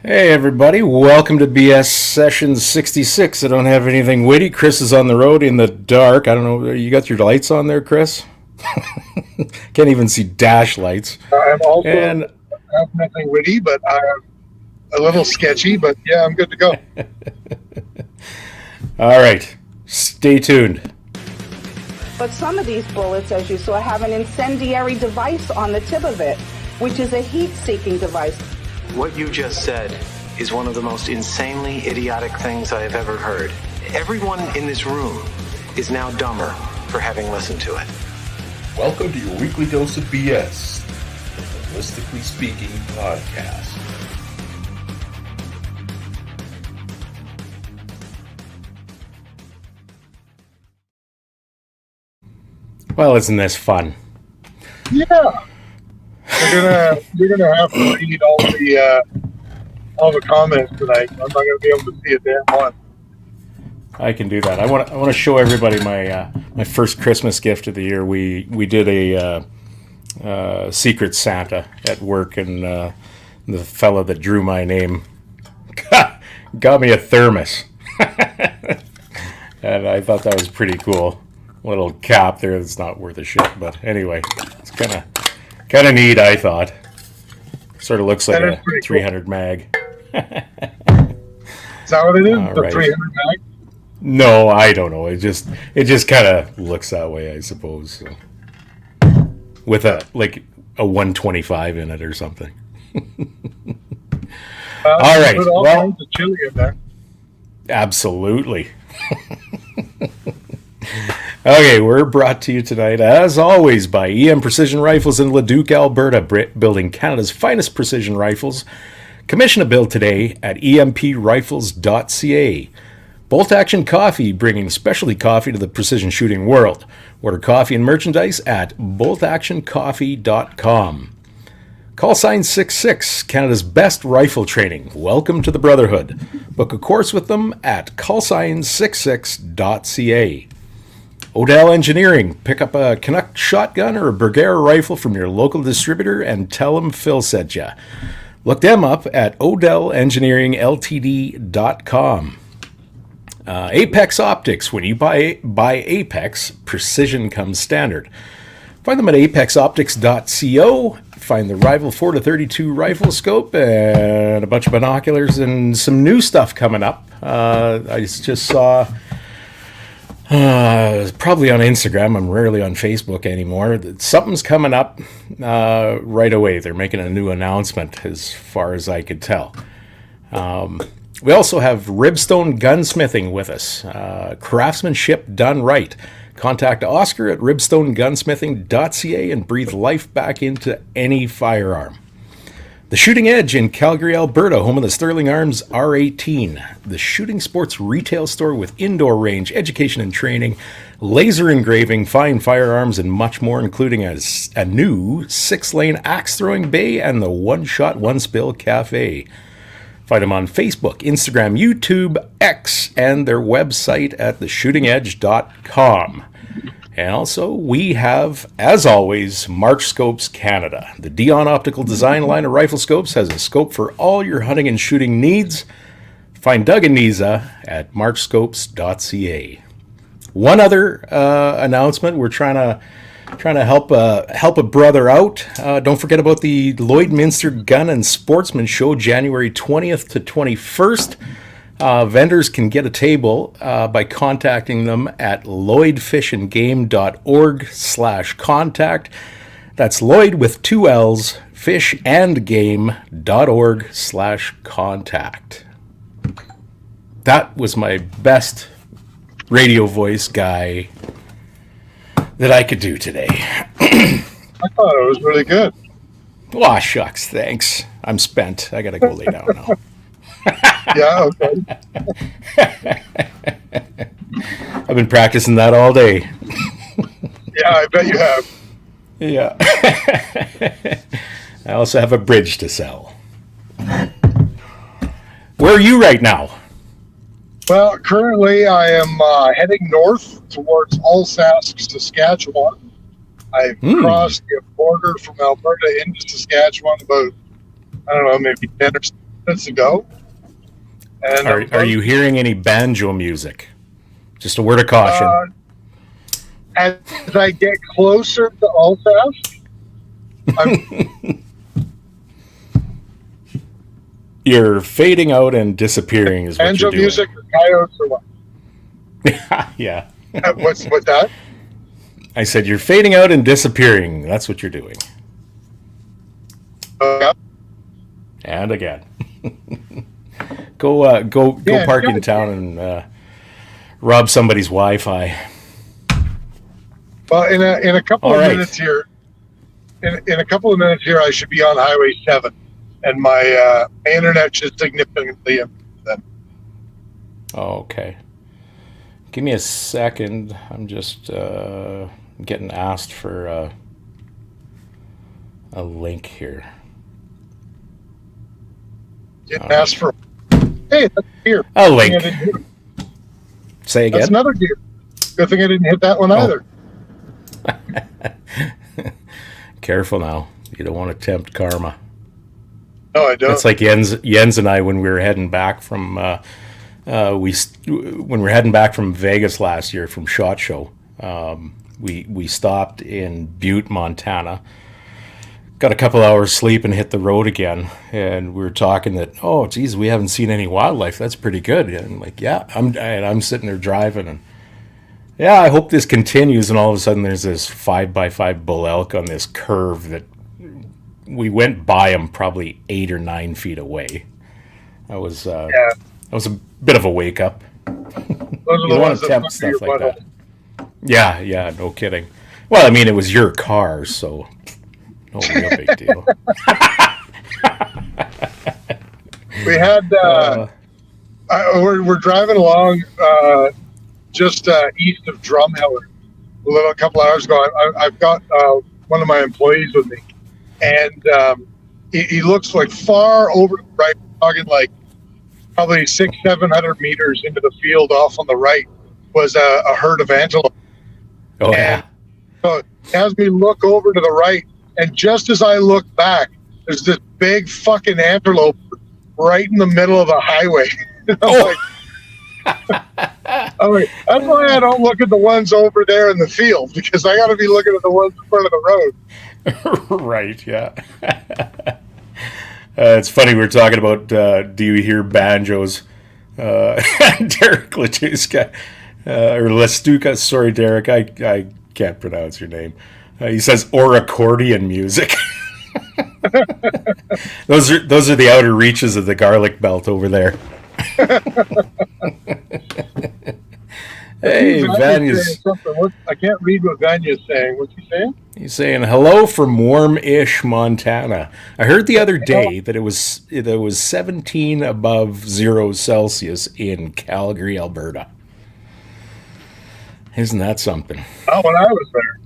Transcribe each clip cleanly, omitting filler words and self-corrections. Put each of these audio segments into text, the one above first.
Hey everybody, welcome to BS session 66. I don't have anything witty. Kris is on the road in the dark. I don't know, you got your lights on there, Kris? Can't even see dash lights. I'm also And have nothing witty, but I'm a little sketchy, but yeah, I'm good to go. all right, stay tuned. But some of these bullets, as you saw, have an incendiary device on the tip of it, which is a heat-seeking device. What you just said is one of the most insanely idiotic things I have ever heard. Everyone in this room is now dumber for having listened to it. Welcome to your weekly dose of BS, the Holistically Speaking podcast. Well, isn't this fun? Yeah, you're gonna have to read all the comments tonight. I'm not gonna be able to see a damn one. I can do that. I want to show everybody my first Christmas gift of the year. We did a Secret Santa at work, and the fella that drew my name got me a thermos, and I thought that was pretty cool. Little cap there that's not worth a shit, but anyway, it's kind of neat. I thought. Sort of looks like a 300 cool. Mag. Is that what it is? All the right. 300 mag? No, I don't know. It just kind of looks that way, I suppose. So. With a 125 in it or something. All right. Put all kinds of chili in there. Absolutely. Okay, we're brought to you tonight, as always, by EM Precision Rifles in Leduc, Alberta, building Canada's finest precision rifles. Commission a build today at emprifles.ca. Bolt Action Coffee, bringing specialty coffee to the precision shooting world. Order coffee and merchandise at boltactioncoffee.com. Call sign 66, Canada's best rifle training. Welcome to the Brotherhood. Book a course with them at callsign66.ca. Odell Engineering. Pick up a Canuck shotgun or a Bergera rifle from your local distributor and tell them Phil sent ya. Look them up at odellengineeringltd.com. Apex Optics. When you buy Apex, precision comes standard. Find them at apexoptics.co. Find the Rival 4-32 rifle scope and a bunch of binoculars and some new stuff coming up. I just saw... probably on Instagram. I'm rarely on Facebook anymore. Something's coming up right away. They're making a new announcement as far as I could tell. We also have Ribstone Gunsmithing with us. Craftsmanship done right. Contact Oscar at ribstonegunsmithing.ca and breathe life back into any firearm. The Shooting Edge in Calgary, Alberta, home of the Sterling Arms R18, the shooting sports retail store with indoor range, education and training, laser engraving, fine firearms, and much more, including a new 6-lane axe-throwing bay and the One Shot, One Spill Cafe. Find them on Facebook, Instagram, YouTube, X, and their website at theshootingedge.com. And also, we have, as always, March Scopes Canada. The Dion Optical Design line of rifle scopes has a scope for all your hunting and shooting needs. Find Doug and Niza at marchscopes.ca. One other announcement: we're trying to help a brother out. Don't forget about the Lloydminster Gun and Sportsman Show, January 20th to 21st. Vendors can get a table by contacting them at lloydfishandgame.org/contact. That's Lloyd with 2 L's, fishandgame.org/contact. That was my best radio voice guy that I could do today. I thought it was really good. Aw, shucks, thanks. I'm spent. I gotta go lay down now. Yeah, okay. I've been practicing that all day. Yeah, I bet you have. Yeah. I also have a bridge to sell. Where are you right now? Well, currently I am heading north towards Alsace, Saskatchewan. I've crossed the border from Alberta into Saskatchewan about, I don't know, maybe 10 or minutes ago. And Are you hearing any banjo music? Just a word of caution. As I get closer to Alsace, You're fading out and disappearing is what banjo you're doing. music or coyotes or what? Yeah. What's that? I said you're fading out and disappearing. That's what you're doing. Yeah. And again. Go park in town and rob somebody's Wi-Fi. Well, in a couple All of right. minutes here, in a couple of minutes here, I should be on Highway 7, and my internet should significantly improve then. Okay. Give me a second. I'm just getting asked for a link here. Didn't ask for. Hey, that's a gear. A Good link. thing I didn't hit it. Say That's again. another gear. Good thing I didn't hit that one either. Careful now. You don't want to tempt karma. No, I don't. That's like Jens and I when we were heading back from when we were heading back from Vegas last year from SHOT Show. We stopped in Butte, Montana. Got a couple hours sleep and hit the road again. And we were talking that, oh, geez, we haven't seen any wildlife. That's pretty good. And I'm like, yeah. I'm sitting there driving and, yeah, I hope this continues. And all of a sudden there's this 5x5 bull elk on this curve that we went by him probably 8 or 9 feet away. That was a bit of a wake up. Those are You the don't want ones to that tempt fuck your stuff like butt that. Yeah, no kidding. Well, I mean, it was your car, so no real big deal. We had we're driving along just east of Drumheller a couple hours ago. I've got one of my employees with me, and he looks like far over the right, talking like probably 600-700 meters into the field off on the right was a herd of antelope. Oh, yeah. So it has me look over to the right, and just as I look back, there's this big fucking antelope right in the middle of the highway. I'm like, that's why I don't look at the ones over there in the field, because I got to be looking at the ones in front of the road. Right, yeah. It's funny, we were talking about do you hear banjos? Derek Latuska, or Lestuka, sorry, Derek, I can't pronounce your name. He says, or accordion music. Those are the outer reaches of the garlic belt over there. Hey, Vanya's. I can't read what Vanya's saying. What's he saying? He's saying hello from warm-ish Montana. I heard the other day that it was 17 above 0 Celsius in Calgary, Alberta. Isn't that something? Oh, when I was there.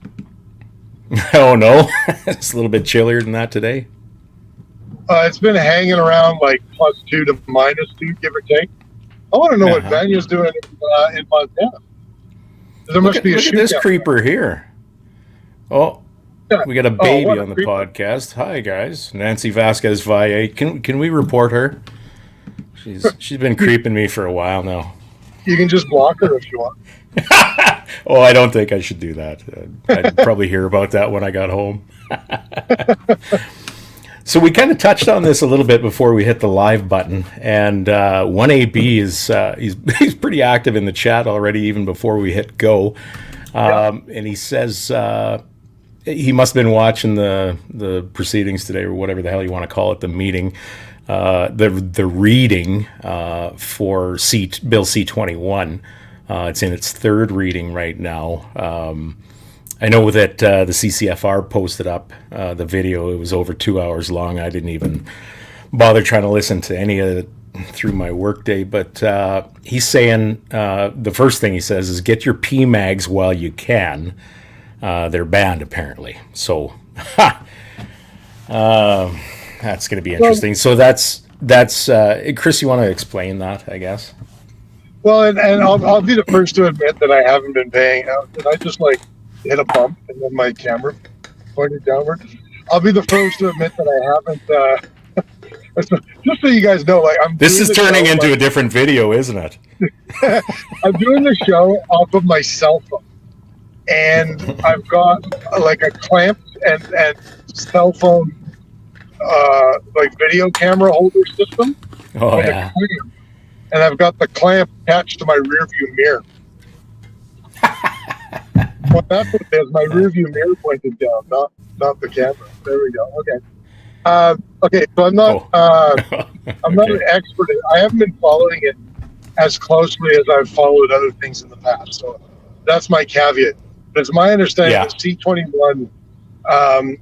Oh no, it's a little bit chillier than that today. It's been hanging around like +2 to -2, give or take. I want to know what Vanya's doing in Montana. There must be a look at this shootout. creeper here. Oh, Yeah. we got a baby what a on the creeper. podcast. Hi guys, Nancy Vasquez Valle. Can we report her? She's been creeping me for a while now. You can just block her if you want. Oh, I don't think I should do that. I'd probably hear about that when I got home. So we kind of touched on this a little bit before we hit the live button, and 1AB is he's pretty active in the chat already, even before we hit go. And he says he must have been watching the proceedings today, or whatever the hell you want to call it, the meeting, the reading for Bill C-21. It's in its third reading right now. I know that the CCFR posted up the video. It was over 2 hours long. I didn't even bother trying to listen to any of it through my workday. But he's saying the first thing he says is get your PMags while you can. They're banned, apparently. So that's going to be interesting. So that's Kris, you want to explain that, I guess? Well, and I'll be the first to admit that I haven't been paying out. And I just hit a bump and then my camera pointed downward. I'll be the first to admit that I Just so you guys know, like This is turning into a different video, isn't it? I'm doing the show off of my cell phone, and I've got like a clamp and cell phone like video camera holder system. Oh yeah. And I've got the clamp attached to my rear view mirror. Well, that's what it is. My rear view mirror pointed down, not the camera. There we go. Okay. Okay. So I'm not. I'm not an expert. I haven't been following it as closely as I've followed other things in the past. So that's my caveat. But it's my understanding that C21.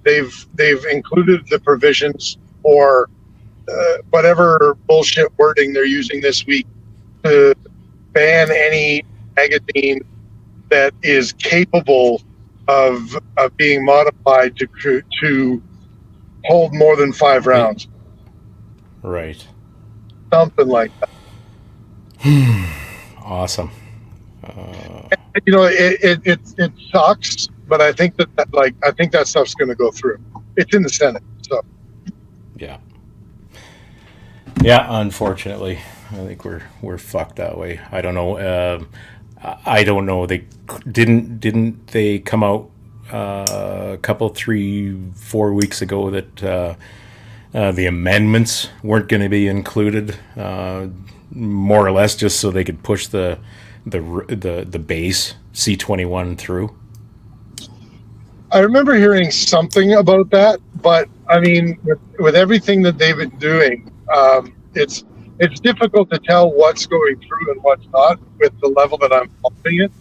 They've included the provisions for whatever bullshit wording they're using this week to ban any magazine that is capable of being modified to hold more than 5 rounds. Right. Something like that. Awesome. You know, it sucks, but I think that stuff's going to go through. It's in the Senate, so. Yeah. Yeah, unfortunately, I think we're fucked that way. I don't know. I don't know. They didn't they come out a couple 3-4 weeks ago that the amendments weren't going to be included, more or less, just so they could push the base C21 through. I remember hearing something about that, but I mean, with everything that they've been doing, it's difficult to tell what's going through and what's not with the level that I'm following it.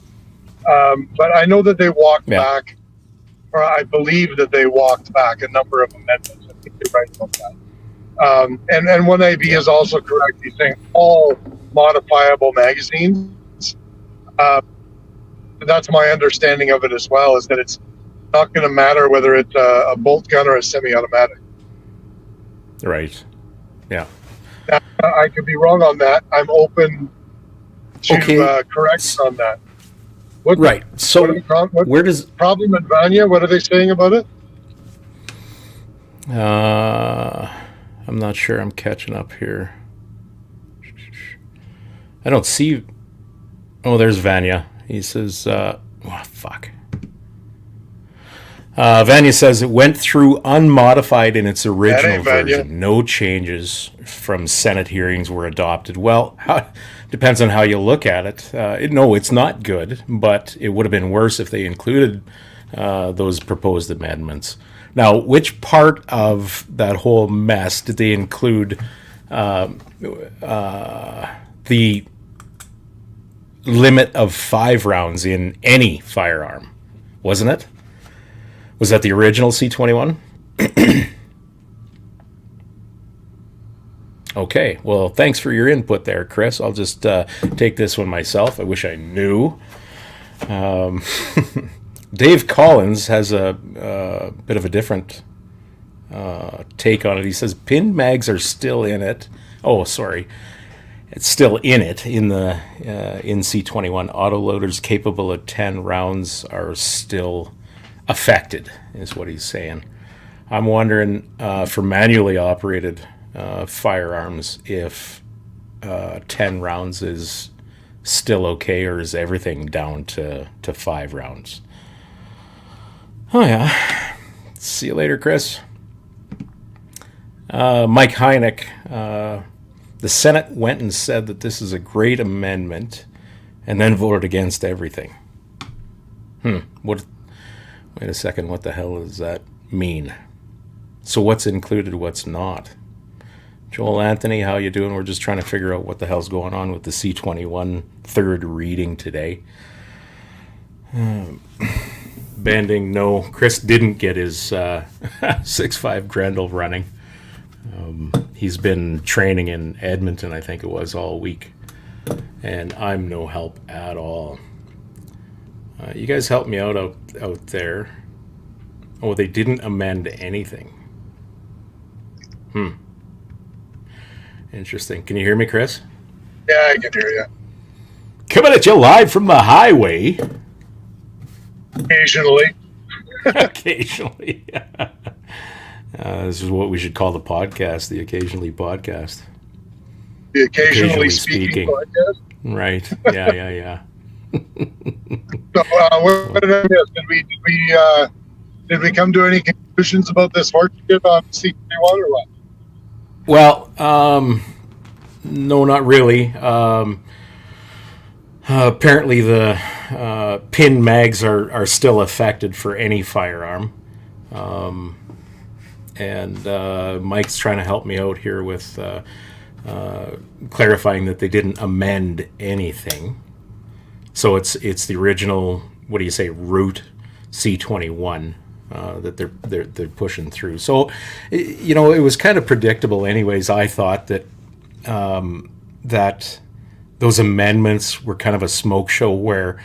But I know that they walked back, or I believe that they walked back a number of amendments. I think you're right about that. And one AB is also correct. He's saying all modifiable magazines. That's my understanding of it as well, is that it's not going to matter whether it's a bolt gun or a semi-automatic. Right. Yeah. Now, I could be wrong on that. I'm open to correction on that. So where does problem in Vanya? What are they saying about it? I'm not sure. I'm catching up here. I don't see. Oh, there's Vanya. He says, fuck. Vanya says it went through unmodified in its original version. No changes from Senate hearings were adopted. Well, depends on how you look at it. No, it's not good, but it would have been worse if they included those proposed amendments. Now, which part of that whole mess did they include the limit of 5 rounds in any firearm? Wasn't it? Was that the original C21? Okay, well, thanks for your input there, Kris. I'll just take this one myself. I wish I knew. Dave Collins has a bit of a different take on it. He says pinned mags are still in it. Oh, sorry. It's still in it in the in C21. Autoloaders capable of 10 rounds are still affected, is what he's saying. I'm wondering for manually operated firearms if 10 rounds is still okay, or is everything down to 5 rounds? Oh yeah. See you later, Kris. Mike Hynek, the Senate went and said that this is a great amendment and then voted against everything. Wait a second, what the hell does that mean? So what's included, what's not? Joel Anthony, how you doing? We're just trying to figure out what the hell's going on with the C21 third reading today. Bending, no. Kris didn't get his 6.5 Grendel running. He's been training in Edmonton, I think it was, all week. And I'm no help at all. You guys help me out there. Oh, they didn't amend anything. Interesting. Can you hear me, Kris? Yeah, I can hear you. Coming at you live from the highway. Occasionally. Occasionally. This is what we should call the podcast, the Occasionally Podcast. The occasionally speaking podcast. Right. Yeah. So, what did I miss? Did we come to any conclusions about this horse shit on C21 or what? Well, no, not really. Apparently, the pin mags are still affected for any firearm. And Mike's trying to help me out here with clarifying that they didn't amend anything. So it's the original, what do you say, root C21 that they're pushing through. So, it was kind of predictable anyways. I thought that that those amendments were kind of a smoke show where,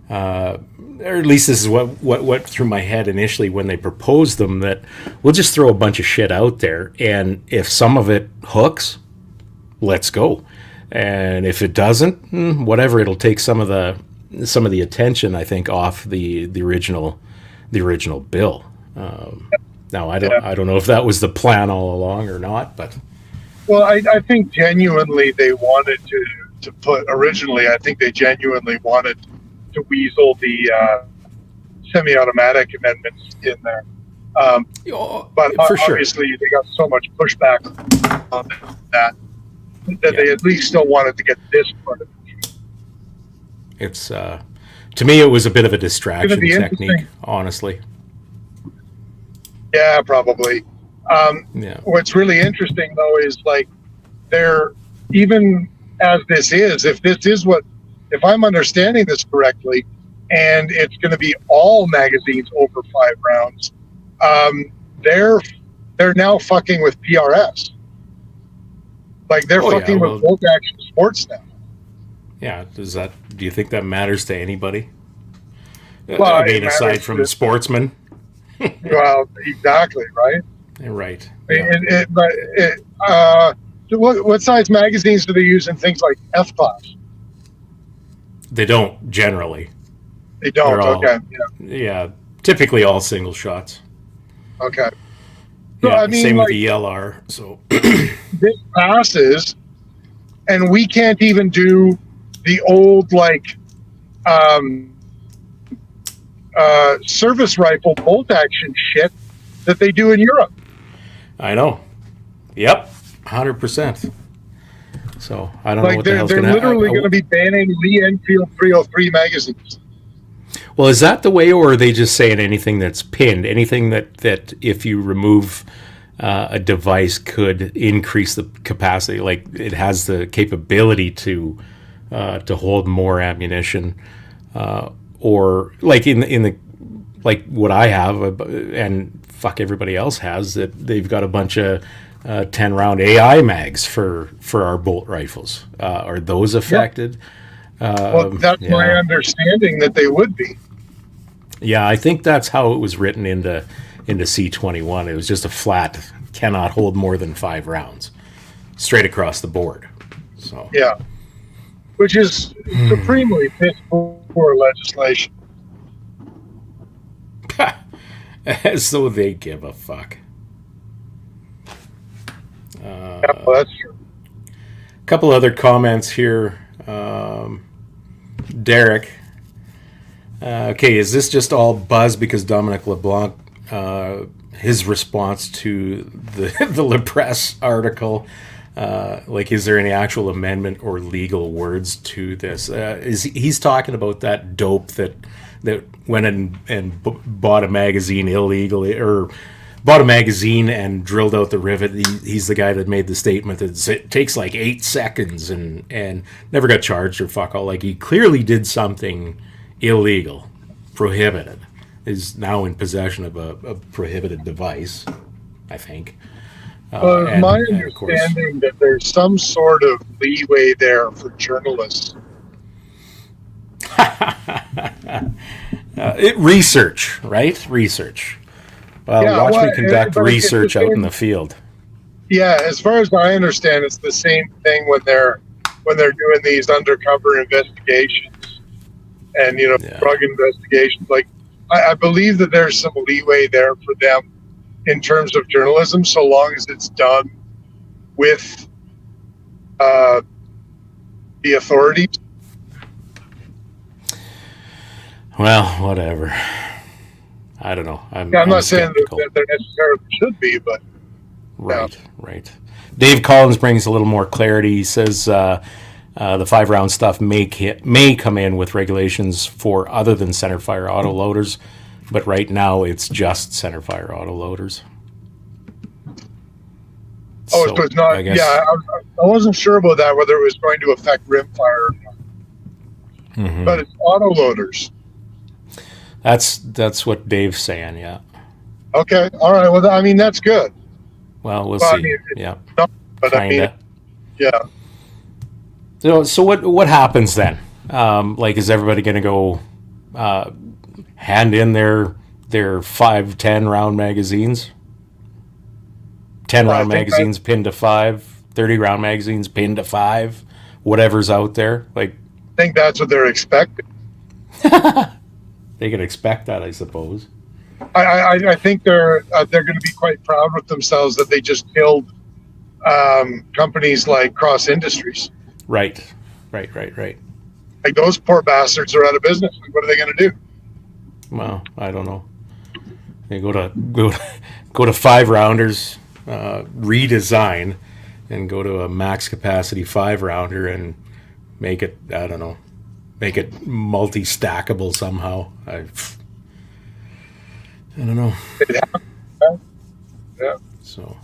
or at least this is what went through my head initially when they proposed them, that we'll just throw a bunch of shit out there, and if some of it hooks, let's go. And if it doesn't, whatever, it'll take some of the attention, I think, off the original bill. Now I don't know if that was the plan all along or not, but well, I think genuinely they wanted to put originally. I think they genuinely wanted to weasel the semi-automatic amendments in there. But for sure, obviously they got so much pushback on that they at least still wanted to get this part of it. It's to me, it was a bit of a distraction technique, honestly. Yeah, probably. What's really interesting though is like they're, even as this is, if I'm understanding this correctly, and it's going to be all magazines over 5 rounds, they're now fucking with PRS. Like they're fucking with bolt action sports now. Yeah, do you think that matters to anybody? Well, I mean, aside from the sportsmen. Well, exactly, right? Right. Yeah. What size magazines do they use in things like F-class? They don't generally. They don't. Okay. Yeah. Typically all single shots. Okay. So, yeah. Same with the LR. So this passes, and we can't even do the old service rifle bolt action shit that they do in Europe. I know. Yep. 100%. So I don't know what the hell's they're literally going to be banning Lee Enfield 303 magazines. Well, is that the way, or are they just saying anything that's pinned, anything that if you remove a device could increase the capacity, like it has the capability to hold more ammunition, or like in the like what I have and fuck everybody else has, that they've got a bunch of 10-round AI mags for our bolt rifles. Are those affected? Yep. Well, that's my understanding that they would be. Yeah, I think that's how it was written into C21. It was just a flat, cannot hold more than 5 rounds, straight across the board. So yeah, which is supremely piss poor legislation. As though they give a fuck. Yeah, well, that's true. A couple other comments here. Derek. Okay, is this just all buzz because Dominic LeBlanc, his response to the Le Presse article, is there any actual amendment or legal words to this? He's talking about that dope that went and bought a magazine illegally, or bought a magazine and drilled out the rivet. He's the guy that made the statement that it takes like 8 seconds and never got charged or fuck all. Like, he clearly did something illegal, prohibited, is now in possession of a prohibited device, I think. My understanding that there's some sort of leeway there for journalists. Research, right? Research. Well, watch me conduct research out in the field. Yeah, as far as I understand, it's the same thing when they're doing these undercover investigations and drug investigations. Like, I believe that there's some leeway there for them in terms of journalism, so long as it's done with the authorities. Well, whatever. I don't know. I'm not saying skeptical. that there necessarily should be, but Right, right. Dave Collins brings a little more clarity. He says the 5-round stuff may come in with regulations for other than centerfire autoloaders, but right now it's just centerfire autoloaders. Oh, so it's not. Yeah, I wasn't sure about that, whether it was going to affect rimfire or not. Mm-hmm. But it's autoloaders. That's what Dave's saying. Yeah. Okay. All right. Well, I mean, that's good. Well, we'll see. I mean, yeah. Not, but kinda. I mean, yeah. So what happens then? Like, is everybody going to go hand in their 5-10 round magazines? 10 round magazines pinned to 5, 30 round magazines pinned to 5, whatever's out there. Like, I think that's what they're expecting. They can expect that, I suppose. I think they're going to be quite proud with themselves that they just killed companies like Cross Industries. Right. Like, those poor bastards are out of business. Like, what are they going to do? Well, I don't know. They go to 5-rounders, redesign, and go to a max capacity 5-rounder and make it, I don't know, make it multi-stackable somehow. I don't know. Yeah. So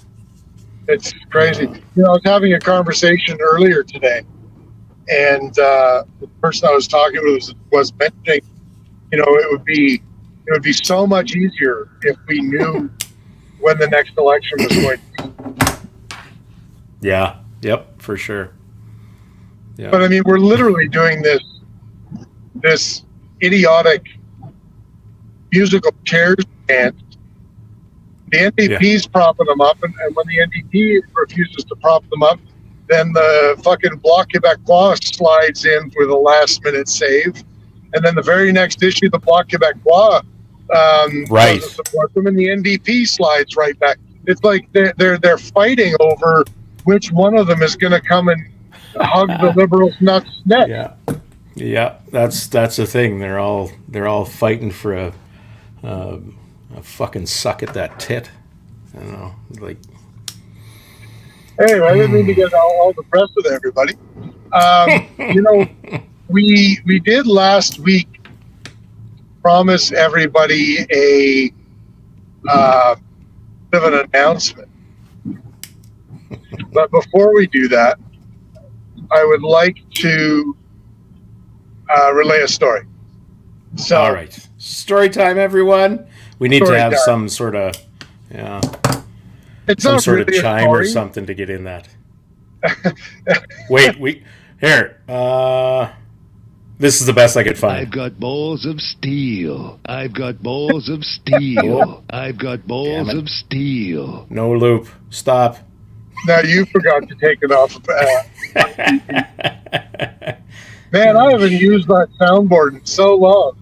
it's crazy. I was having a conversation earlier today, and the person I was talking with was mentioning, it would be so much easier if we knew when the next election was going to be. Yeah. Yep. For sure. Yeah. But I mean, we're literally doing this idiotic musical chairs dance. The NDP's propping them up, and when the NDP refuses to prop them up, then the fucking Bloc Québécois slides in for the last minute save, and then the very next issue, the Bloc Québécois right. doesn't support them, and the NDP slides right back. It's like they're fighting over which one of them is going to come and hug the Liberals' nuts next. Yeah, that's the thing. They're all fighting for a fucking suck at that tit. I don't know, like. Anyway, I didn't mean to get all depressed with everybody. We did last week promise everybody a bit of an announcement. But before we do that, I would like to relay a story. So, all right, story time, everyone. We need to have some sort of it's some sort really of chime or something to get in that. Wait, here. This is the best I could find. I've got balls of steel. I've got balls of steel. I've got balls of steel. No loop. Stop. Now you forgot to take it off. Man, I haven't used that soundboard in so long.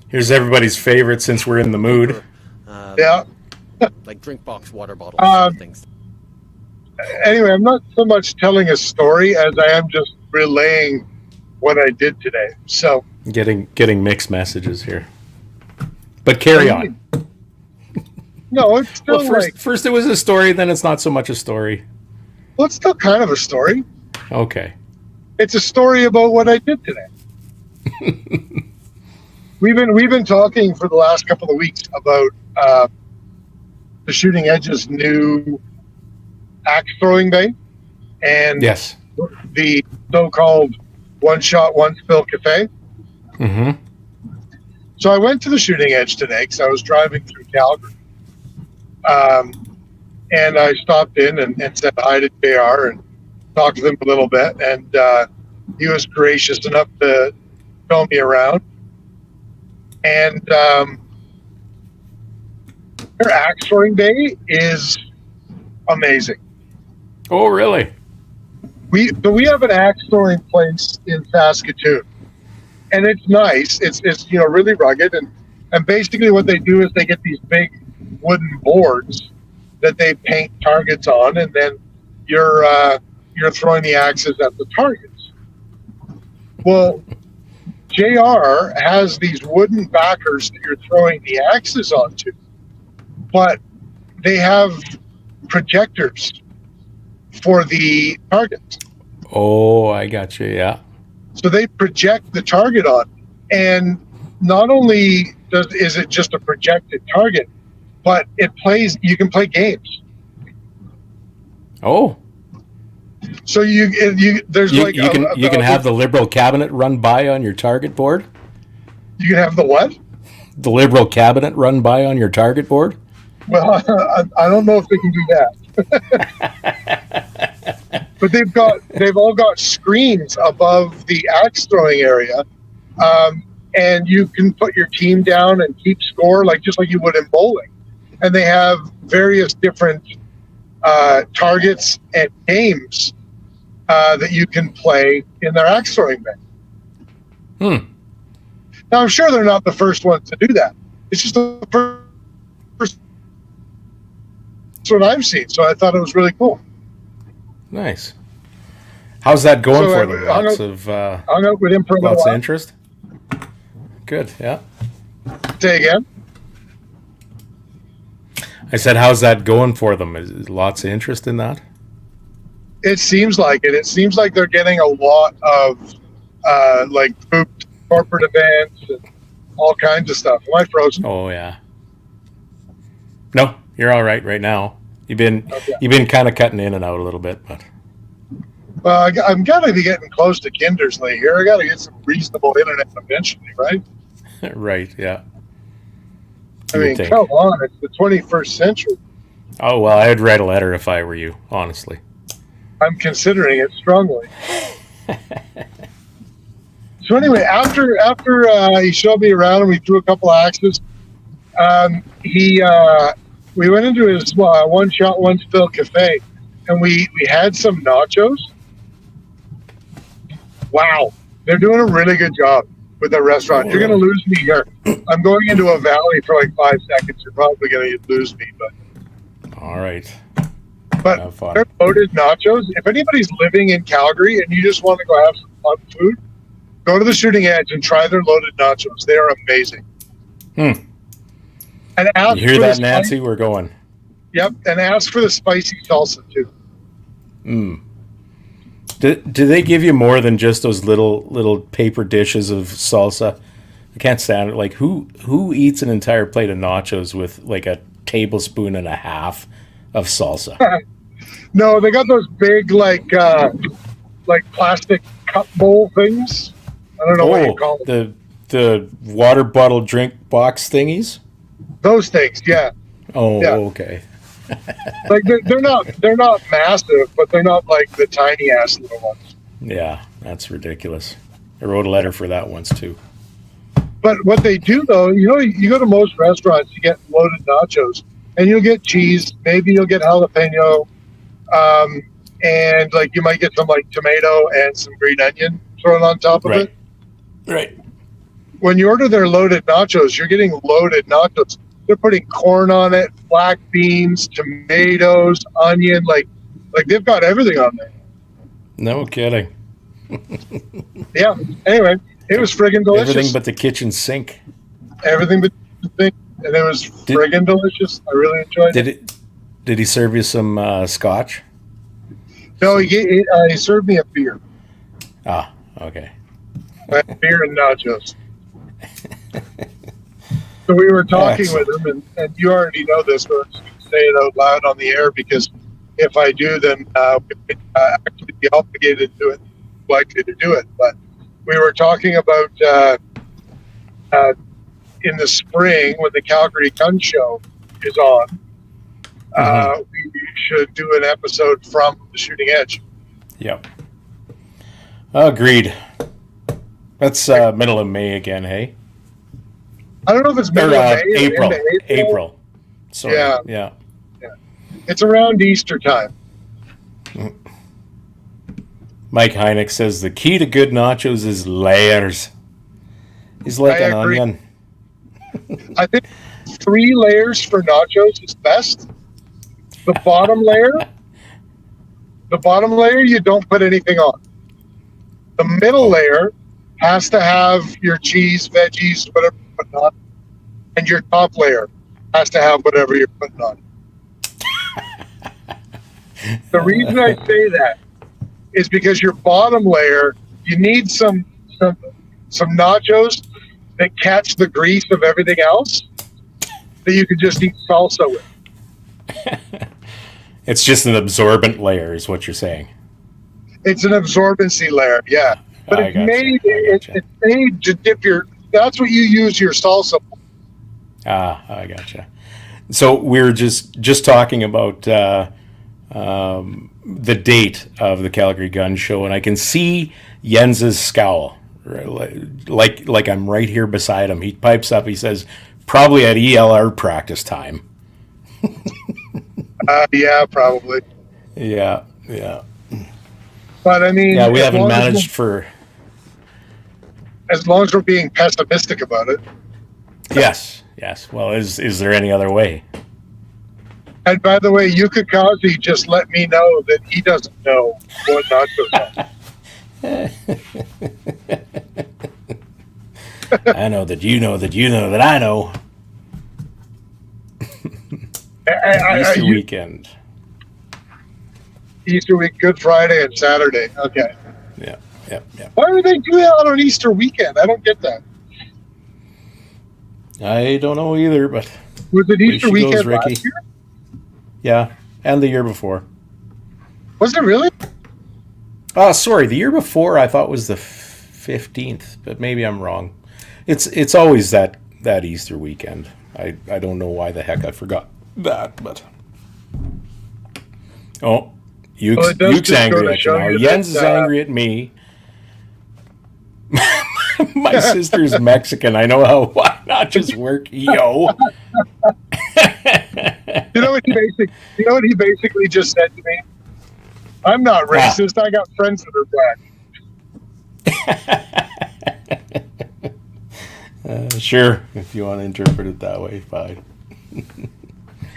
Here's everybody's favorite since we're in the mood. Yeah. Like drink box water bottles things. Anyway, I'm not so much telling a story as I am just relaying what I did today. So getting mixed messages here. But carry on. No, it's still first it was a story, then it's not so much a story. Well, it's still kind of a story. Okay. It's a story about what I did today. We've been talking for the last couple of weeks about the Shooting Edge's new axe throwing bay and yes, the so-called one shot, one spill cafe. Mm-hmm. So I went to the Shooting Edge today because I was driving through Calgary. And I stopped in and said hi to JR and talked to him a little bit. And he was gracious enough to show me around. And their axe throwing bay is amazing. Oh, really? We have an axe throwing place in Saskatoon, and it's nice. It's really rugged, and basically what they do is they get these big wooden boards that they paint targets on, and then you're throwing the axes at the targets. Well, JR has these wooden backers that you're throwing the axes onto, but they have projectors for the targets. Oh, I got you. Yeah. So they project the target on, and not only is it just a projected target, but you can play games. Oh. So you can have the Liberal cabinet run by on your target board. You can have the what? The Liberal cabinet run by on your target board. Well, I don't know if they can do that. But they've all got screens above the axe throwing area, and you can put your team down and keep score just like you would in bowling. And they have various different targets and games that you can play in their axe throwing band. Now, I'm sure they're not the first ones to do that. It's just the first one I've seen, so I thought it was really cool. Nice. How's that going for them? Lots of interest? Good, yeah. Say again? I said, how's that going for them? Is lots of interest in that? It seems like it. It seems like they're getting a lot of grouped corporate events and all kinds of stuff. Am I frozen? Oh yeah. No, you're all right now. You've been kind of cutting in and out a little bit, but. Well, I'm gotta be getting close to Kindersley here. I gotta get some reasonable internet eventually, right? Right. Yeah. I mean, come on! It's the 21st century. Oh well, I'd write a letter if I were you. Honestly. I'm considering it strongly. So anyway, after he showed me around and we threw a couple of axes, we went into his one shot, one spill cafe, and we had some nachos. Wow, they're doing a really good job with their restaurant. You're going to lose me here. I'm going into a valley for 5 seconds. You're probably going to lose me, but all right. But they're loaded nachos. If anybody's living in Calgary and you just want to go have some fun food, go to the Shooting Edge and try their loaded nachos. They are amazing. And ask you hear that, Nancy? We're going. Yep, and ask for the spicy salsa too. Do they give you more than just those little paper dishes of salsa? I can't stand it. Who eats an entire plate of nachos with a tablespoon and a half of salsa? No, they got those big plastic cup bowl things. I don't know what you call them. The water bottle drink box thingies. Those things, yeah. Oh, yeah. Okay. they're not massive, but they're not the tiny ass little ones. Yeah, that's ridiculous. I wrote a letter for that once too. But what they do though, you go to most restaurants, you get loaded nachos, and you'll get cheese, maybe you'll get jalapeno, and you might get some tomato and some green onion thrown on top of it. Right. When you order their loaded nachos, you're getting loaded nachos. They're putting corn on it, black beans, tomatoes, onion, they've got everything on there. No kidding. Yeah. Anyway, it was friggin' delicious. Everything but the kitchen sink. Everything but the sink, and it was friggin' delicious. I really enjoyed it. Did he serve you some scotch? No, he served me a beer. Ah, okay. Beer and nachos. So we were talking with him, and you already know this, but I'm just going to say it out loud on the air because if I do, then we'd actually be obligated to it, likely to do it. But we were talking about in the spring when the Calgary Gun Show is on, we should do an episode from the Shooting Edge. Yep. Agreed. That's middle of May again, hey? I don't know if it's middle of May April. Or April. Sorry. Yeah. It's around Easter time. Mike Hynek says the key to good nachos is layers. He's like an onion. I think 3 layers for nachos is best. The bottom layer, you don't put anything on. The middle layer has to have your cheese, veggies, whatever you're putting on. And your top layer has to have whatever you're putting on. The reason I say that is because your bottom layer, you need some nachos that catch the grease of everything else that you can just eat salsa with. It's just an absorbent layer, is what you're saying. It's an absorbency layer, yeah. But it's made to dip your. That's what you use your salsa for. I gotcha. So we're just talking about the date of the Calgary Gun Show, and I can see Jens's scowl. Like I'm right here beside him. He pipes up. He says, "Probably at ELR practice time." Yeah, probably. Yeah. But I mean, yeah, we haven't managed for. As long as we're being pessimistic about it. Yes. Well, is there any other way? And by the way, Yukikazi just let me know that he doesn't know what nachos are. I know that you know that you know that I know. Easter weekend. Easter week, Good Friday, and Saturday. Okay. Yeah. Why do they do that on Easter weekend? I don't get that. I don't know either, but was it Easter weekend last year? Yeah, and the year before. Was it really? Oh, sorry. The year before I thought was the 15th, but maybe I'm wrong. It's always that Easter weekend. I don't know why the heck I forgot that, but Yuke's angry at you now. Jens is angry at me. My sister's Mexican. I know how nachos work. Yo. You know what he basically just said to me? I'm not racist. I got friends that are black. Sure, if you want to interpret it that way, fine.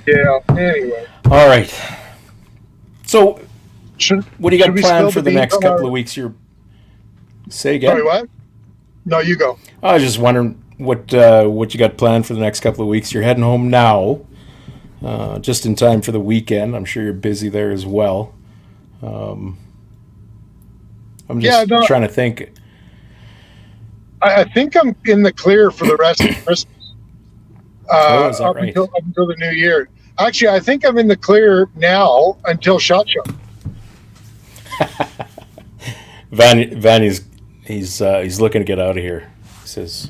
Yeah. Anyway. All right. So, what do you got planned for the next couple of weeks? Say again. Sorry, what? No, you go. I was just wondering what you got planned for the next couple of weeks. You're heading home now, just in time for the weekend. I'm sure you're busy there as well. I'm just trying to think. I think I'm in the clear for the rest of Christmas. Is that up right? until the new year. Actually, I think I'm in the clear now until SHOT Show. Vanny's he's looking to get out of here. He says,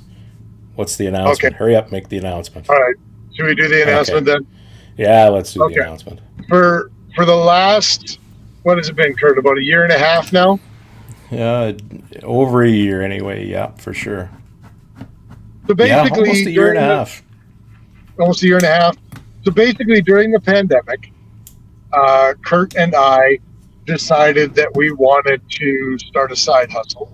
"What's the announcement? Okay. Hurry up, make the announcement." All right. Should we do the announcement then? Yeah, let's do the announcement. For the last, what has it been, Kurt? About a year and a half now? Yeah, over a year anyway. Yeah, for sure. So basically, almost a year and a half. Almost a year and a half. So basically, during the pandemic, Kurt and I decided that we wanted to start a side hustle.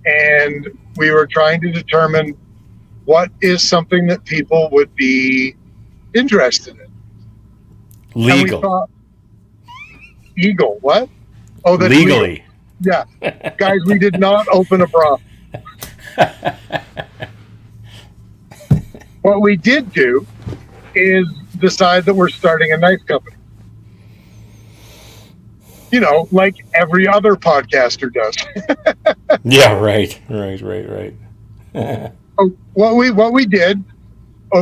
And we were trying to determine what is something that people would be interested in. Legal. Eagle, what? Oh, that's legally. Legal. Yeah. Guys, we did not open a brothel. What we did do is decide that we're starting a knife company. You know, like every other podcaster does. Yeah, right. What we did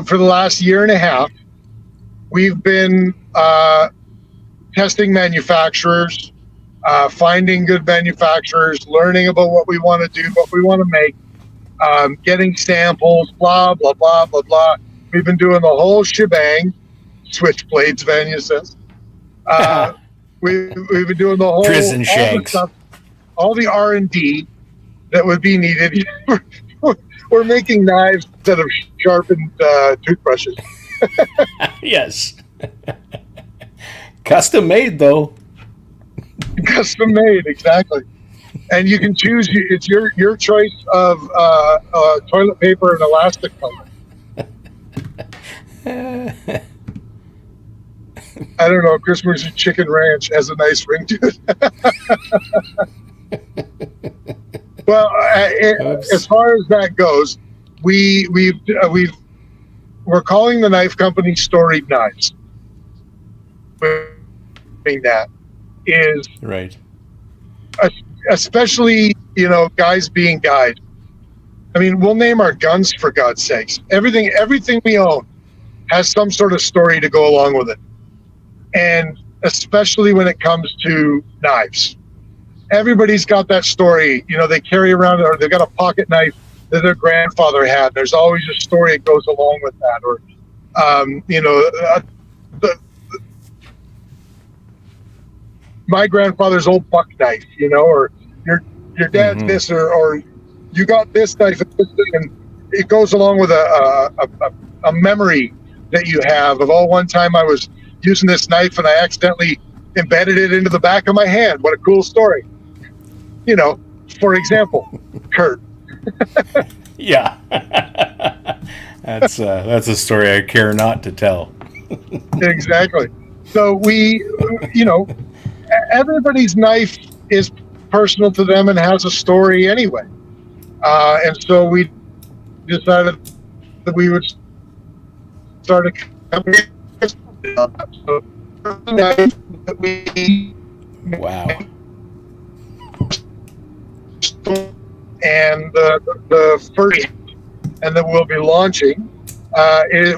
for the last year and a half, we've been testing manufacturers, finding good manufacturers, learning about what we want to do, what we want to make, getting samples, blah, blah, blah, blah, blah. We've been doing the whole shebang. Switchblades, Vanya says. We've been doing the whole prison shanks, all the R&D that would be needed. We're making knives instead of sharpened toothbrushes. Yes. Custom made, though. Custom made, exactly. And you can choose. It's your choice of toilet paper and elastic color. I don't know. Christmas Chicken Ranch has a nice ring to it. Well, as far as that goes, we're calling the knife company Storied Knives. That is Right. Especially, guys being guys. I mean, we'll name our guns, for God's sakes. Everything we own has some sort of story to go along with it. And especially when it comes to knives. Everybody's got that story. They carry around, or they've got a pocket knife that their grandfather had. There's always a story that goes along with that. Or, my grandfather's old buck knife, or your dad's this, or you got this knife and this thing, and it goes along with a memory that you have of, one time I was using this knife and I accidentally embedded it into the back of my hand. What a cool story. For example, Kurt. Yeah. That's a story I care not to tell. Exactly. So everybody's knife is personal to them and has a story anyway. And so we decided that we would start a company. So Wow. And the first, and that we'll be launching,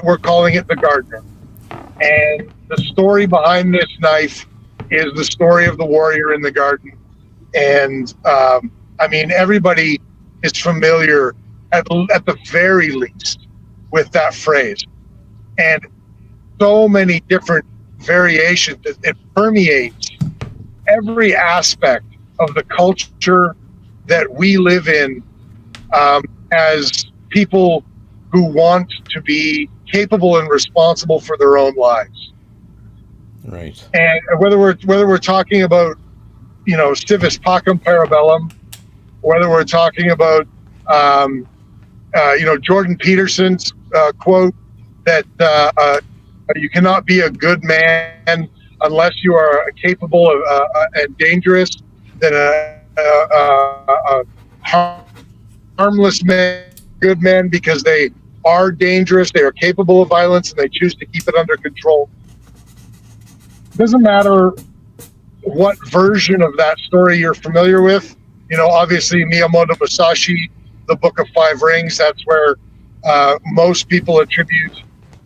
we're calling it the Gardener. And the story behind this knife is the story of the warrior in the garden. And everybody is familiar, at the very least, with that phrase. And so many different variations. It permeates every aspect of the culture that we live in as people who want to be capable and responsible for their own lives. Right. And whether we're talking about, civis pacem parabellum, whether we're talking about, Jordan Peterson's quote that you cannot be a good man unless you are capable of and dangerous than a harmless man, good man, because they are dangerous, they are capable of violence, and they choose to keep it under control. It doesn't matter what version of that story you're familiar with. Obviously Miyamoto Musashi, the Book of Five Rings, that's where most people attribute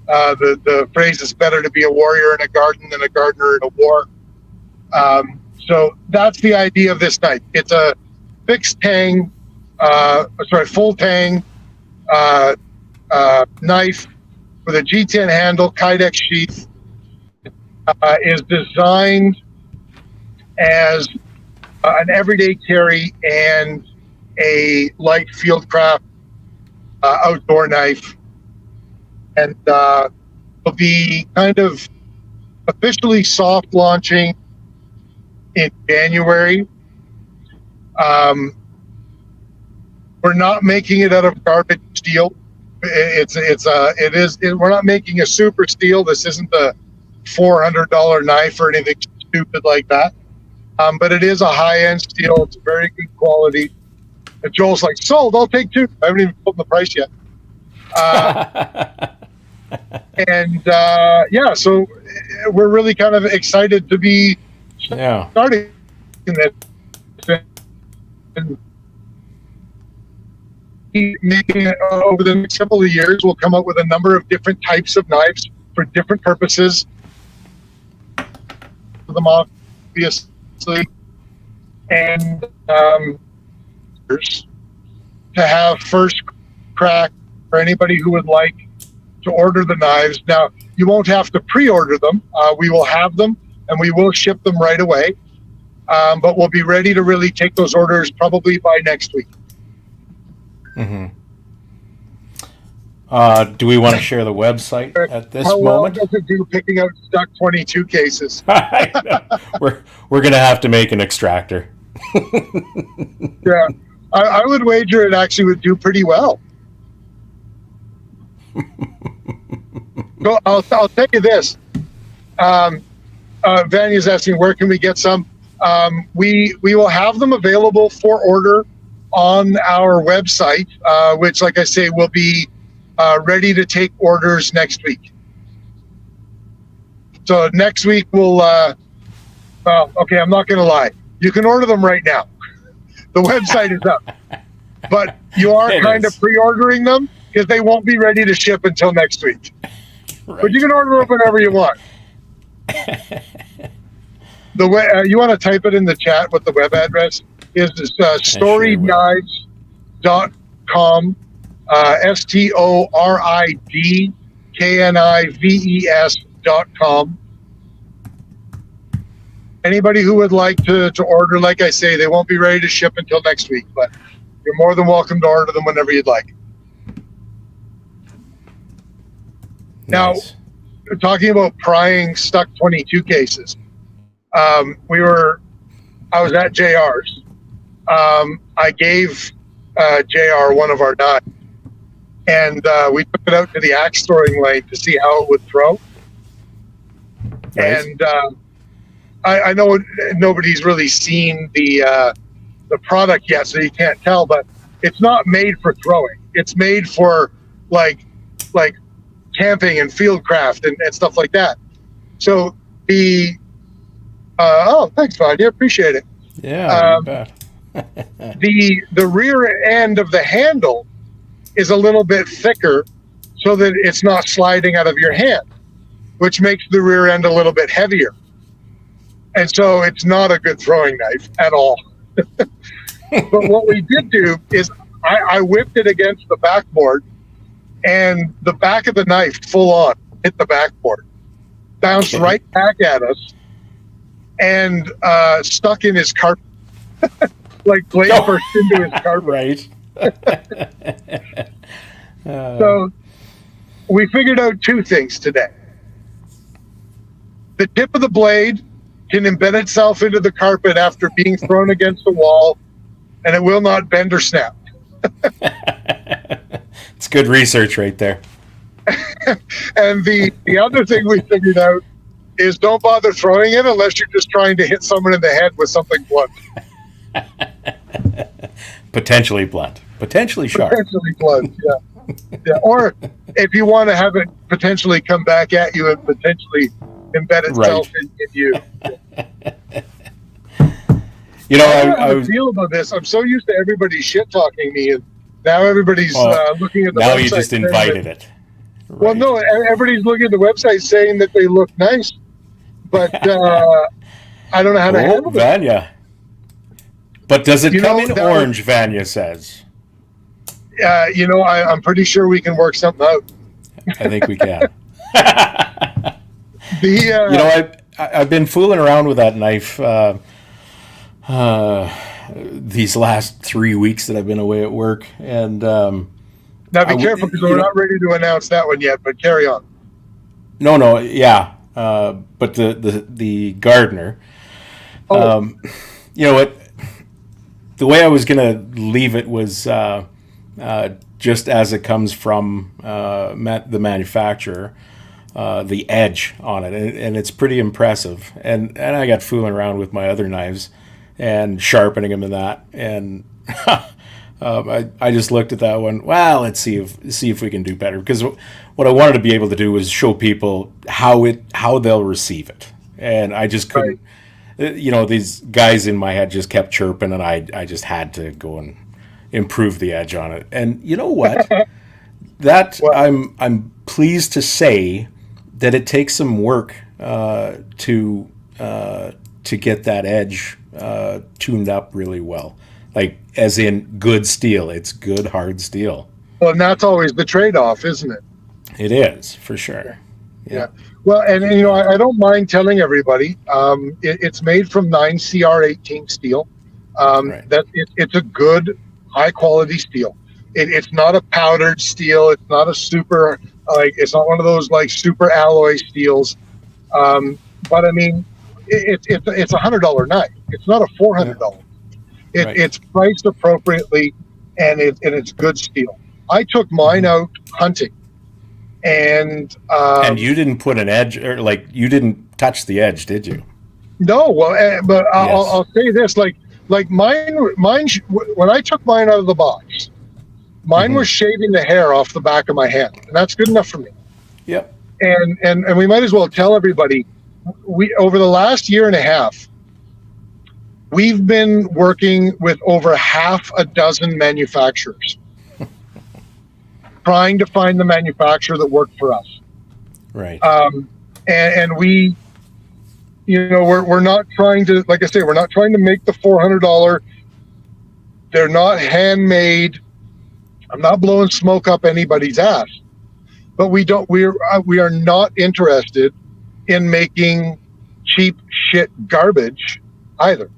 the phrase, it's better to be a warrior in a garden than a gardener in a war. So that's the idea of this knife. It's a fixed tang, full tang knife with a G10 handle, Kydex sheath. Is designed as an everyday carry and a light fieldcraft outdoor knife. And will be kind of officially soft launching in January. We're not making it out of garbage steel. We're not making a super steel. This isn't the $400 knife or anything stupid like that. But it is a high-end steel. It's very good quality. And Joel's like, sold, I'll take two. I haven't even put the price yet. So we're really kind of excited to be starting this. And making it over the next couple of years, we'll come up with a number of different types of knives for different purposes. Them obviously, and to have first crack for anybody who would like to order the knives. Now, you won't have to pre-order them. We will have them, and we will ship them right away. But we'll be ready to really take those orders probably by next week. Mm-hmm. Do we want to share the website at this moment? moment? How well does it do picking out stuck 22 cases? We're going to have to make an extractor. Yeah, I would wager it actually would do pretty well. So I'll tell you this. Vanya's asking, where can we get some? We will have them available for order on our website, which, like I say, will be ready to take orders next week. So next week we'll, okay, I'm not going to lie. You can order them right now. The website is up. But you are kind of pre-ordering them because they won't be ready to ship until next week. Right. But you can order them whenever you want. The way you want to type it in the chat what the web address is storidknives.com, storidknives.com. Anybody who would like to order, like I say, they won't be ready to ship until next week, but you're more than welcome to order them whenever you'd like. Nice. Now, talking about prying stuck 22 cases, I was at JR's. I gave JR one of our knives, and we took it out to the axe throwing lane to see how it would throw. Nice. And I know nobody's really seen the product yet, so you can't tell, but it's not made for throwing. It's made for like camping and fieldcraft and stuff like that. So thanks, Vanya, appreciate it. Yeah, you bet. the rear end of the handle is a little bit thicker so that it's not sliding out of your hand, which makes the rear end a little bit heavier. And so it's not a good throwing knife at all. But what we did do is I whipped it against the backboard, and the back of the knife full on hit the backboard, bounced right back at us, and stuck in his carpet. Like blade burst into his carpet. Right. So we figured out two things today. The tip of the blade can embed itself into the carpet after being thrown against the wall, and it will not bend or snap. It's good research right there. And the other thing we figured out is don't bother throwing it unless you're just trying to hit someone in the head with something blunt. Potentially blunt. Potentially sharp. Potentially blunt, yeah. Or if you want to have it potentially come back at you and potentially embed itself in you. You know, I don't know how to feel about this. I'm so used to everybody shit talking me, and now everybody's looking at the website. Now you just invited it. Right. Well, no, everybody's looking at the website saying that they look nice, but I don't know how to handle it. Vanya. But does it come in orange, Vanya says? I'm pretty sure we can work something out. I think we can. I've been fooling around with that knife these last 3 weeks that I've been away at work, and now be careful because we're not ready to announce that one yet. But carry on. No, yeah, but the gardener. You know what? The way I was gonna leave it was just as it comes from the manufacturer. The edge on it, and it's pretty impressive. And I got fooling around with my other knives and sharpening them in that, and I just looked at that one. Well, let's see if we can do better, because what I wanted to be able to do was show people how they'll receive it, and I just couldn't. Right. These guys in my head just kept chirping, and I just had to go and improve the edge on it. And you know what? I'm pleased to say that it takes some work to get that edge tuned up really well, like as in good steel. It's good hard steel. Well, and that's always the trade-off, isn't it? It is, for sure. Yeah. Well, and I don't mind telling everybody, it's made from 9CR18 steel. Right. It's a good, high-quality steel. It's not a powdered steel. It's not a super, it's not one of those super alloy steels. But I mean, it's a $100 knife. It's not a $400. Right. It's priced appropriately, and it's good steel. I took mine out hunting, And you didn't put an edge, or like you didn't touch the edge, did you? no, well, but I'll say this: like mine. When I took mine out of the box, mine was shaving the hair off the back of my hand, and that's good enough for me. Yep. And we might as well tell everybody, we over the last year and a half, we've been working with over half a dozen manufacturers, trying to find the manufacturer that worked for us. Right. And we, we're not trying to, like I say, we're not trying to make the $400. They're not handmade. I'm not blowing smoke up anybody's ass, but we are not interested in making cheap shit garbage either.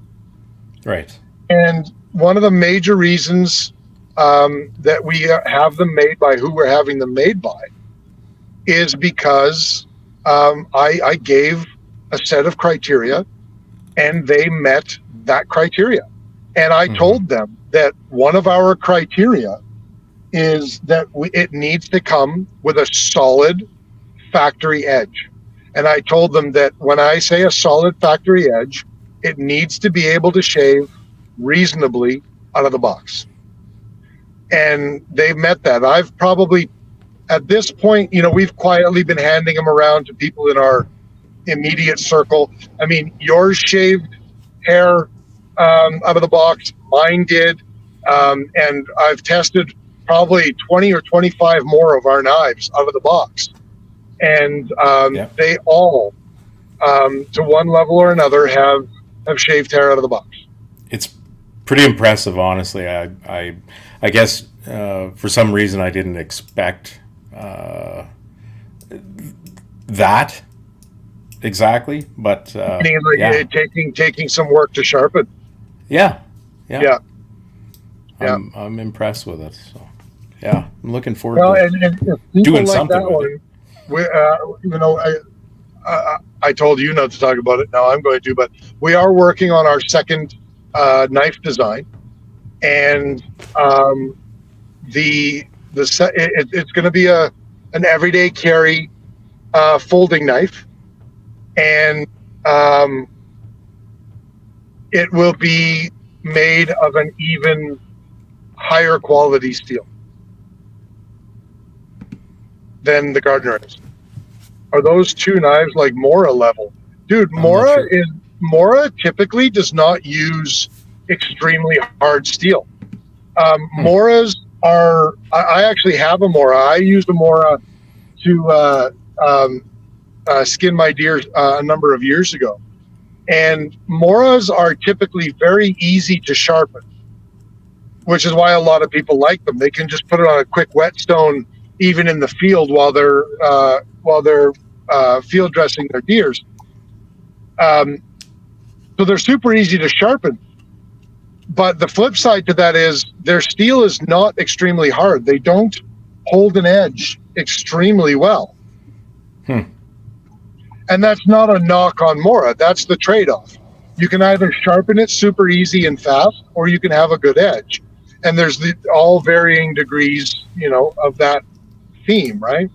Right. And one of the major reasons that we have them made by who we're having them made by is because I gave a set of criteria and they met that criteria. And I told them that one of our criteria is that it needs to come with a solid factory edge. And I told them that when I say a solid factory edge, it needs to be able to shave reasonably out of the box. And they've met that. I've probably, at this point, we've quietly been handing them around to people in our immediate circle. I mean, yours shaved hair out of the box, mine did. And I've tested probably 20 or 25 more of our knives out of the box. And they all, to one level or another, have shaved hair out of the box. It's pretty impressive, honestly. I guess for some reason I didn't expect that exactly, but taking some work to sharpen. Yeah. I'm impressed with it. So yeah, I'm looking forward to doing like something that with it. I told you not to talk about it. Now I'm going to, but we are working on our second knife design, and it's going to be an everyday carry folding knife, and it will be made of an even higher quality steel than the Gardner is. Are those two knives like Mora level? Dude, Mora typically does not use extremely hard steel. Moras are, I actually have a Mora. I used a Mora to skin my deer a number of years ago. And Moras are typically very easy to sharpen, which is why a lot of people like them. They can just put it on a quick whetstone, even in the field while they're field dressing their deers. So they're super easy to sharpen. But the flip side to that is their steel is not extremely hard. They don't hold an edge extremely well. And that's not a knock on Mora. That's the trade-off. You can either sharpen it super easy and fast, or you can have a good edge. And there's all varying degrees, of that theme, right?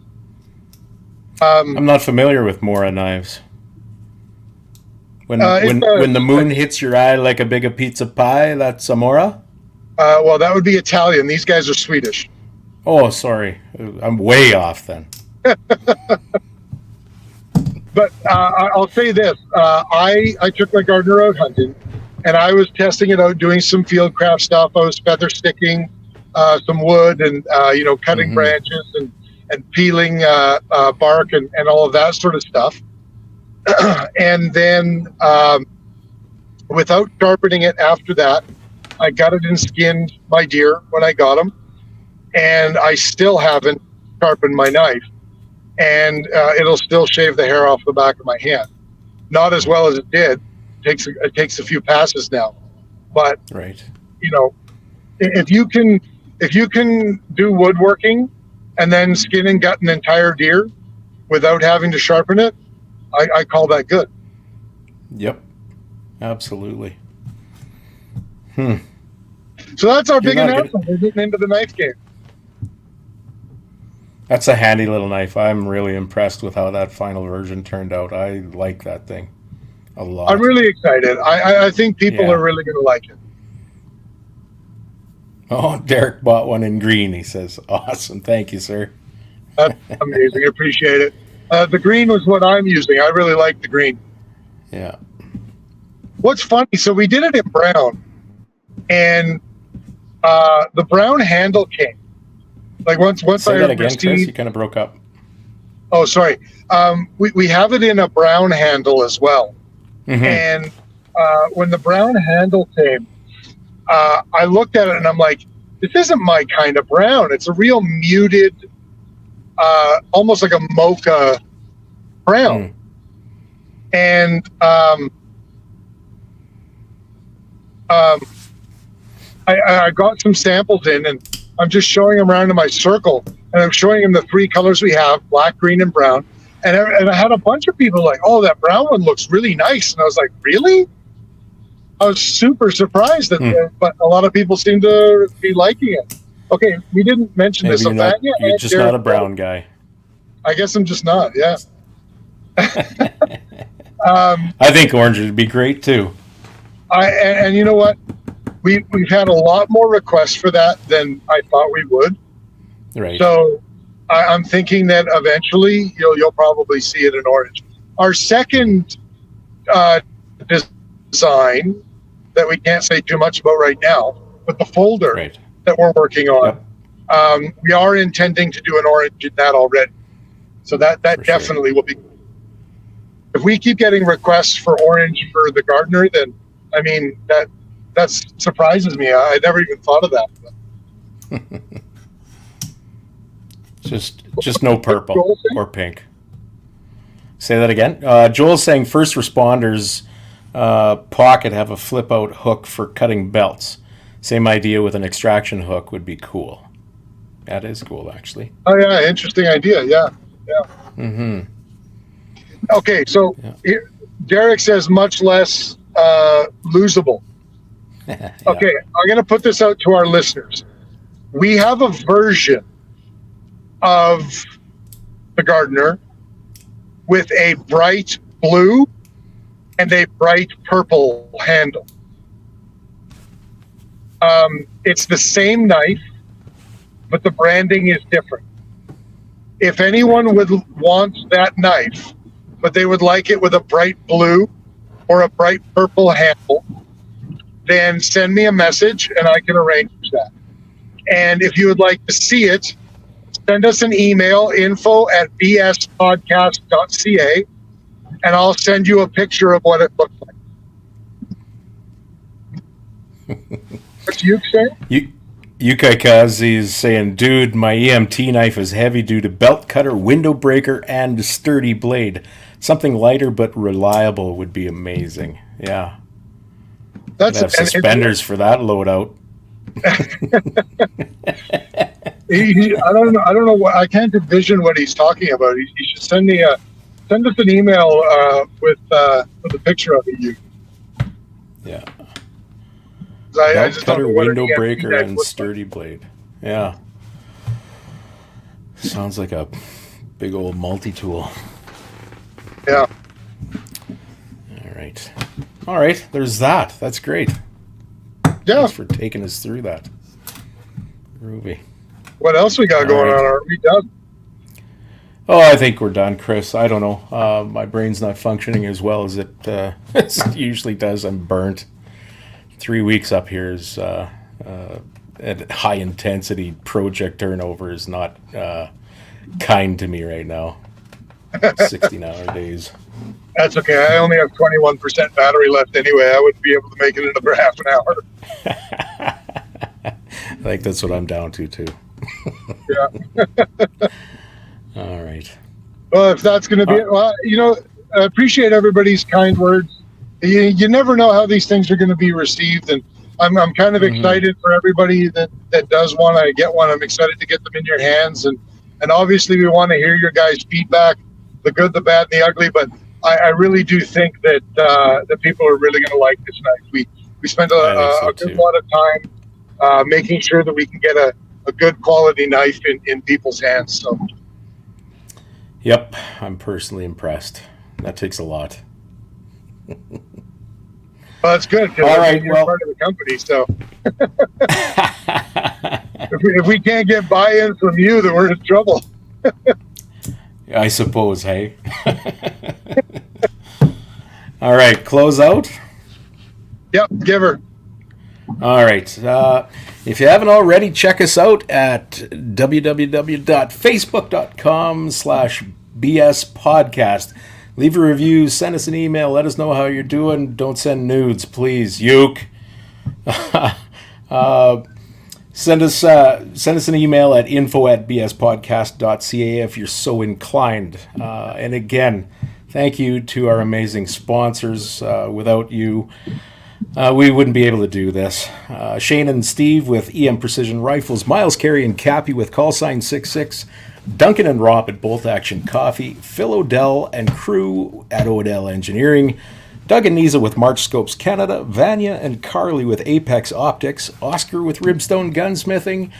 I'm not familiar with Mora knives. When the moon hits your eye like a big pizza pie, that's a Mora? Well, that would be Italian. These guys are Swedish. Oh, sorry. I'm way off then. But I'll say this. I took my Gardner out hunting, and I was testing it out, doing some field craft stuff. I was feather sticking some wood and, cutting branches and peeling bark and all of that sort of stuff. And then without sharpening it after that, I gutted and skinned my deer when I got them, and I still haven't sharpened my knife. And it'll still shave the hair off the back of my hand. Not as well as it did. It takes a few passes now. But right. If you can do woodworking and then skin and gut an entire deer without having to sharpen it, I call that good. Yep. Absolutely. So that's our big announcement. We're getting into the knife game. That's a handy little knife. I'm really impressed with how that final version turned out. I like that thing a lot. I'm really excited. I think people are really going to like it. Oh, Derek bought one in green, he says. Awesome. Thank you, sir. That's amazing. I appreciate it. The green was what I'm using. I really like the green. Yeah. What's funny, so we did it in brown, and the brown handle came. Like once Say I that again, received, Kris. You kind of broke up. Oh, sorry. We have it in a brown handle as well. Mm-hmm. And when the brown handle came, I looked at it and I'm like, this isn't my kind of brown. It's a real muted, almost like a mocha brown. And I got some samples in, and I'm just showing them around in my circle, and I'm showing them the three colors we have: black, green, and brown. And I had a bunch of people like, "Oh, that brown one looks really nice," and I was like, "Really?" I was super surprised that, but a lot of people seem to be liking it. Okay, we didn't mention Maybe this. you're just not a brown guy. I guess I'm just not. Yeah. I think orange would be great too. And you know what? We've had a lot more requests for that than I thought we would. Right. So I'm thinking that eventually you'll probably see it in orange. Our second design that we can't say too much about right now, but the folder that we're working on, we are intending to do an orange in that already. So that definitely will be. If we keep getting requests for orange for the gardener, then I mean that surprises me. I never even thought of that. Just no purple or pink. Say that again. Joel's saying first responders pocket have a flip out hook for cutting belts. Same idea with an extraction hook would be cool. That is cool, actually. Oh yeah, interesting idea. Yeah. Mm-hmm. Okay, so here, Derek says much less losable. Okay, I'm going to put this out to our listeners. We have a version of the gardener with a bright blue and a bright purple handle. It's the same knife, but the branding is different. If anyone would want that knife, but they would like it with a bright blue or a bright purple handle, then send me a message and I can arrange that. And if you would like to see it, send us an email, info@bspodcast.ca, and I'll send you a picture of what it looks like. What's you saying? Yukai Kazi is saying, dude, my EMT knife is heavy due to belt cutter, window breaker, and sturdy blade. Something lighter but reliable would be amazing. Yeah. That's have suspenders for that loadout. I don't know what, I can't envision what he's talking about. He should send us an email with a picture of you. Yeah. I just cutter, don't know window breaker, and sturdy blade. Yeah. Sounds like a big old multi-tool. Yeah. All right. There's that. That's great. Yeah. Thanks for taking us through that. Groovy. What else we got going on? Are we done? Oh, I think we're done, Kris. I don't know. My brain's not functioning as well as it usually does. I'm burnt. 3 weeks up here is at high intensity project turnover is not kind to me right now. 16-hour days. That's okay. I only have 21% battery left anyway. I wouldn't be able to make it another half an hour. I think that's what I'm down to too. Yeah. All right. Well, if that's going to be it, well, I appreciate everybody's kind words. You never know how these things are going to be received, and I'm kind of excited for everybody that does want to get one. I'm excited to get them in your hands, and obviously we want to hear your guys' feedback, the good, the bad, and the ugly. But I really do think that that people are really going to like this knife. We spent a good lot of time making sure that we can get a a good quality knife in people's hands. So, Yep, I'm personally impressed. That takes a lot. well, that's good because All right, you're well- part of the company. So, if we can't get buy-in from you, then we're in trouble. I suppose, hey? All right, close out. Yep, give her. All right. If you haven't already, check us out at www.facebook.com/BS podcast. Leave a review, send us an email, let us know how you're doing. Don't send nudes, please. Uke. Send us an email at info@bspodcast.ca if you're so inclined. And again, thank you to our amazing sponsors. Without you, we wouldn't be able to do this. Shane and Steve with EM Precision Rifles, Miles Carey and Cappy with callsign 66, Duncan and Rob at Bolt Action Coffee, Phil Odell and crew at Odell Engineering, Doug and Niza with March Scopes Canada, Vanya and Carly with Apex Optics, Oscar with Ribstone Gunsmithing,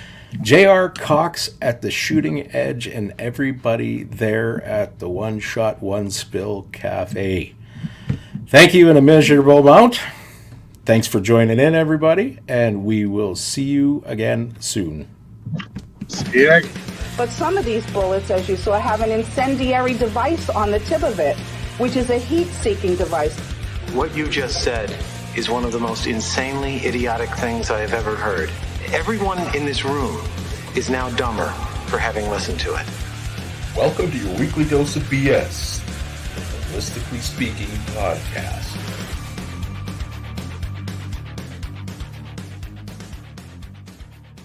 J.R. Cox at the Shooting Edge, and everybody there at the One Shot One Spill Cafe. Thank you in a measurable amount. Thanks for joining in, everybody, and we will see you again soon. See you next. But some of these bullets, as you saw, have an incendiary device on the tip of it, which is a heat-seeking device. What you just said is one of the most insanely idiotic things I have ever heard. Everyone in this room is now dumber for having listened to it. Welcome to your weekly dose of BS, the Realistically Speaking podcast.